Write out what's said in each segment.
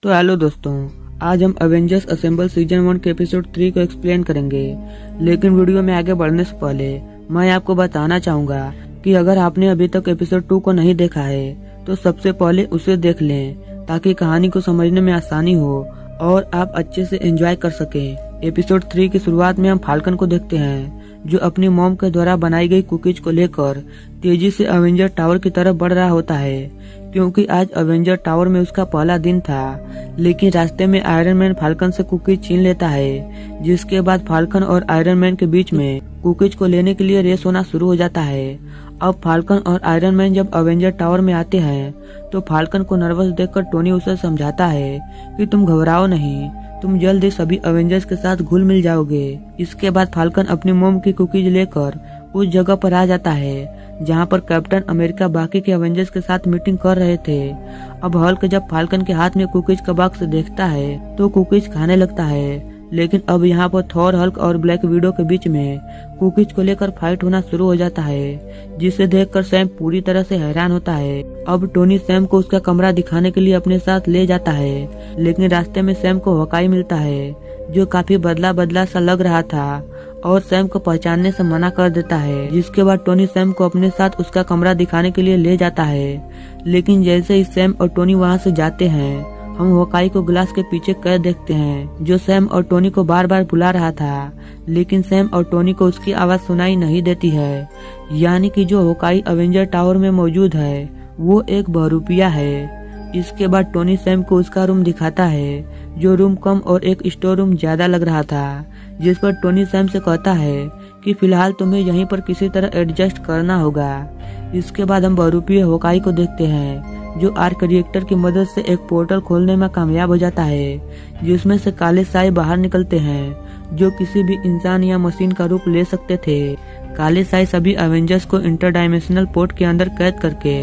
तो हेलो दोस्तों, आज हम एवेंजर्स असेंबल सीजन 1 के एपिसोड 3 को एक्सप्लेन करेंगे। लेकिन वीडियो में आगे बढ़ने से पहले मैं आपको बताना चाहूँगा कि अगर आपने अभी तक एपिसोड 2 को नहीं देखा है तो सबसे पहले उसे देख लें ताकि कहानी को समझने में आसानी हो और आप अच्छे से एंजॉय कर सकें। एपिसोड 3 की शुरुआत में हम फाल्कन को देखते हैं जो अपनी मॉम के द्वारा बनाई गई कुकीज को लेकर तेजी से अवेंजर टावर की तरफ बढ़ रहा होता है, क्योंकि आज अवेंजर टावर में उसका पहला दिन था। लेकिन रास्ते में आयरन मैन फाल्कन से कुकीज छीन लेता है, जिसके बाद फाल्कन और आयरन मैन के बीच में कुकीज को लेने के लिए रेस होना शुरू हो जाता है। अब फाल्कन और आयरन मैन जब अवेंजर टावर में आते हैं तो फाल्कन को नर्वस देखकर टोनी उसे समझाता है कि तुम घबराओ नहीं, तुम जल्द ही सभी अवेंजर्स के साथ घुल मिल जाओगे। इसके बाद फाल्कन अपनी मोम की कुकीज लेकर उस जगह पर आ जाता है जहां पर कैप्टन अमेरिका बाकी के अवेंजर्स के साथ मीटिंग कर रहे थे। अब हल्क जब फाल्कन के हाथ में कुकीज का बॉक्स देखता है तो कुकीज खाने लगता है। लेकिन अब यहाँ पर थॉर, हल्क और ब्लैक विडो के बीच में कुकीज को लेकर फाइट होना शुरू हो जाता है, जिसे देखकर सैम पूरी तरह से हैरान होता है। अब टोनी सैम को उसका कमरा दिखाने के लिए अपने साथ ले जाता है, लेकिन रास्ते में सैम को हॉकाई मिलता है जो काफी बदला बदला सा लग रहा था और सैम को पहचानने से मना कर देता है। जिसके बाद टोनी सैम को अपने साथ उसका कमरा दिखाने के लिए ले जाता है। लेकिन जैसे ही सैम और टोनी वहां से जाते हैं हम हॉकाई को ग्लास के पीछे कैद देखते हैं जो सैम और टोनी को बार बार बुला रहा था, लेकिन सैम और टोनी को उसकी आवाज सुनाई नहीं देती है। यानी कि जो हॉकाई अवेंजर टावर में मौजूद है वो एक बहरूपिया है। इसके बाद टोनी सैम को उसका रूम दिखाता है जो रूम कम और एक स्टोर रूम ज्यादा लग रहा था, जिस पर टोनी सैम से कहता है कि फिलहाल तुम्हें यहीं पर किसी तरह एडजस्ट करना होगा। इसके बाद हम बहरूपिया हॉकाई को देखते हैं जो आर्क रिएक्टर की मदद से एक पोर्टल खोलने में कामयाब हो जाता है, जिसमें से काले साए बाहर निकलते हैं जो किसी भी इंसान या मशीन का रूप ले सकते थे। काले साए सभी अवेंजर्स को इंटरडायमेंशनल पोर्ट के अंदर कैद करके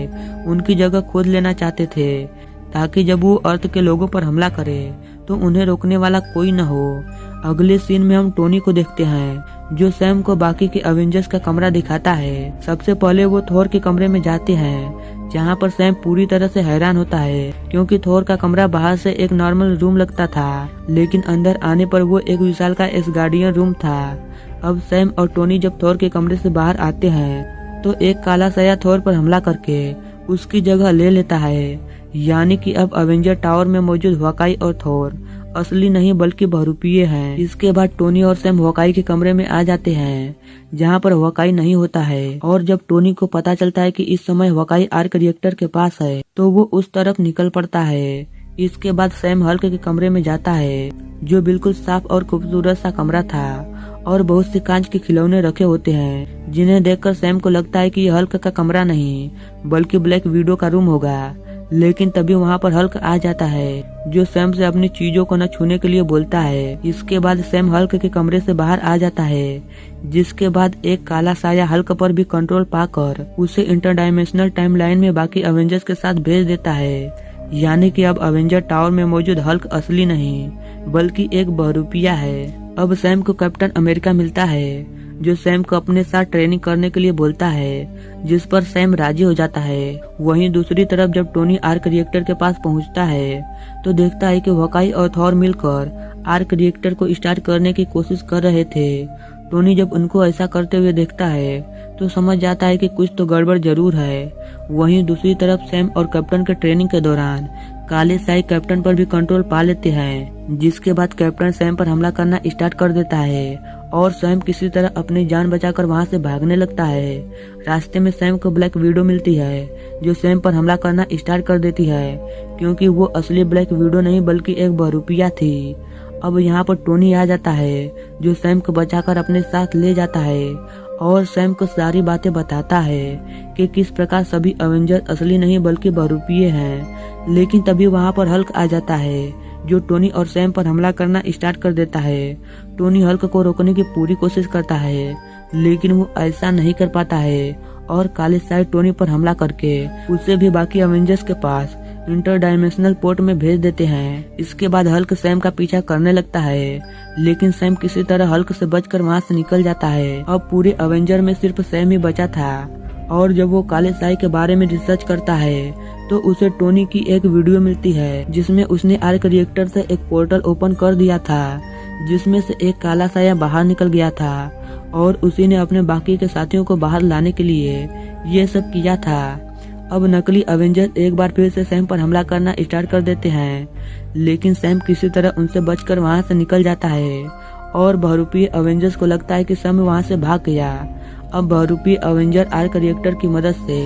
उनकी जगह खोद लेना चाहते थे, ताकि जब वो अर्थ के लोगों पर हमला करे तो उन्हें रोकने वाला कोई न हो। अगले सीन में हम टोनी को देखते हैं जो सैम को बाकी के अवेंजर्स का कमरा दिखाता है। सबसे पहले वो थोर के कमरे में जाते हैं जहां पर सैम पूरी तरह से हैरान होता है, क्योंकि थोर का कमरा बाहर से एक नॉर्मल रूम लगता था, लेकिन अंदर आने पर वो एक विशाल का एसगार्डियन रूम था। अब सैम और टोनी जब थोर के कमरे से बाहर आते हैं तो एक काला साया थोर पर हमला करके उसकी जगह ले लेता है। यानी कि अब अवेंजर टावर में मौजूद हॉकाई और थोर असली नहीं बल्कि बहरूपिये हैं। इसके बाद टोनी और सैम हॉकाई के कमरे में आ जाते हैं जहां पर हॉकाई नहीं होता है, और जब टोनी को पता चलता है कि इस समय हॉकाई आर्क रिएक्टर के पास है तो वो उस तरफ निकल पड़ता है। इसके बाद सैम हल्क के कमरे में जाता है जो बिल्कुल साफ और खूबसूरत सा कमरा था और बहुत से कांच के खिलौने रखे होते हैं, जिन्हें देखकर सैम को लगता है कि यह हल्क का कमरा नहीं बल्कि ब्लैक विडो का रूम होगा। लेकिन तभी वहां पर हल्क आ जाता है जो सैम से अपनी चीजों को न छूने के लिए बोलता है। इसके बाद सैम हल्क के कमरे से बाहर आ जाता है, जिसके बाद एक काला साया हल्क पर भी कंट्रोल पाकर उसे इंटरडायमेंशनल टाइमलाइन में बाकी अवेंजर्स के साथ भेज देता है। यानी कि अब अवेंजर टावर में मौजूद हल्क असली नहीं बल्कि एक बहरूपिया है। अब सैम को कैप्टन अमेरिका मिलता है जो सैम को अपने साथ ट्रेनिंग करने के लिए बोलता है, जिस पर सैम राजी हो जाता है। वहीं दूसरी तरफ जब टोनी आर्क रिएक्टर के पास पहुंचता है तो देखता है कि हॉकाई और थॉर मिलकर आर्क रिएक्टर को स्टार्ट करने की कोशिश कर रहे थे। टोनी जब उनको ऐसा करते हुए देखता है तो समझ जाता है कि कुछ तो गड़बड़ जरूर है। वहीं दूसरी तरफ सैम और कैप्टन के ट्रेनिंग के दौरान काले साई कैप्टन पर भी कंट्रोल पा लेते हैं, जिसके बाद कैप्टन सैम पर हमला करना स्टार्ट कर देता है और सैम किसी तरह अपनी जान बचाकर वहां से भागने लगता है। रास्ते में सैम को ब्लैक विडो मिलती है जो सैम पर हमला करना स्टार्ट कर देती है, क्योंकि वो असली ब्लैक विडो नहीं बल्कि एक बहरूपिया थी। अब यहाँ पर टोनी आ जाता है जो सैम को बचाकर अपने साथ ले जाता है और सैम को सारी बातें बताता है कि किस प्रकार सभी अवेंजर असली नहीं बल्कि बहरूपिये हैं। लेकिन तभी वहां पर हल्क आ जाता है जो टोनी और सैम पर हमला करना स्टार्ट कर देता है। टोनी हल्क को रोकने की पूरी कोशिश करता है, लेकिन वो ऐसा नहीं कर पाता है और काले साइड टोनी पर हमला करके उसे भी बाकी अवेंजर्स के पास इंटरडायमेंशनल पोर्ट में भेज देते हैं। इसके बाद हल्क सैम का पीछा करने लगता है, लेकिन सैम किसी तरह हल्क से बचकर वहां से निकल जाता है। अब पूरे अवेंजर में सिर्फ सैम ही बचा था, और जब वो काले साई के बारे में रिसर्च करता है तो उसे टोनी की एक वीडियो मिलती है जिसमें उसने आर्क रिएक्टर से एक पोर्टल ओपन कर दिया था जिसमें से एक काला साया बाहर निकल गया था और उसी ने अपने बाकी के साथियों को बाहर लाने के लिए ये सब किया था। अब नकली अवेंजर एक बार फिर से सैम पर हमला करना स्टार्ट कर देते हैं, लेकिन सैम किसी तरह उनसे बचकर वहां से निकल जाता है और बहुरूपी अवेंजर्स को लगता है कि सैम वहां से भाग गया। अब बहुरूपी अवेंजर आर्क रिएक्टर की मदद से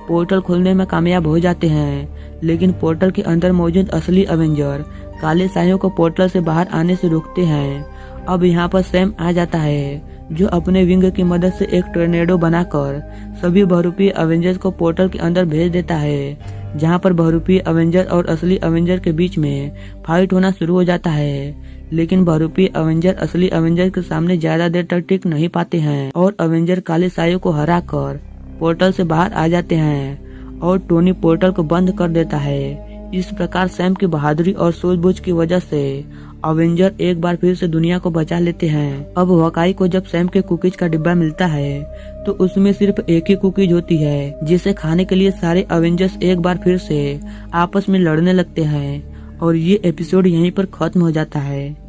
पोर्टल खोलने में कामयाब हो जाते हैं, लेकिन पोर्टल के अंदर मौजूद असली अवेंजर काले सायों को पोर्टल से बाहर आने से रोकते हैं। अब यहाँ पर सैम आ जाता है जो अपने विंग की मदद से एक टोर्नेडो बनाकर सभी बहुरूपी अवेंजर्स को पोर्टल के अंदर भेज देता है, जहाँ पर बहुरूपी अवेंजर और असली अवेंजर के बीच में फाइट होना शुरू हो जाता है। लेकिन बहुरूपी अवेंजर असली अवेंजर के सामने ज्यादा देर तक टिक नहीं पाते हैं और अवेंजर काले सायों को हराकर पोर्टल से बाहर आ जाते हैं और टोनी पोर्टल को बंद कर देता है। इस प्रकार सैम की बहादुरी और सूझबूझ की वजह से अवेंजर एक बार फिर से दुनिया को बचा लेते हैं। अब हॉकाई को जब सैम के कुकीज का डिब्बा मिलता है तो उसमें सिर्फ एक ही कुकीज होती है जिसे खाने के लिए सारे अवेंजर्स एक बार फिर से आपस में लड़ने लगते हैं और ये एपिसोड यहीं पर खत्म हो जाता है।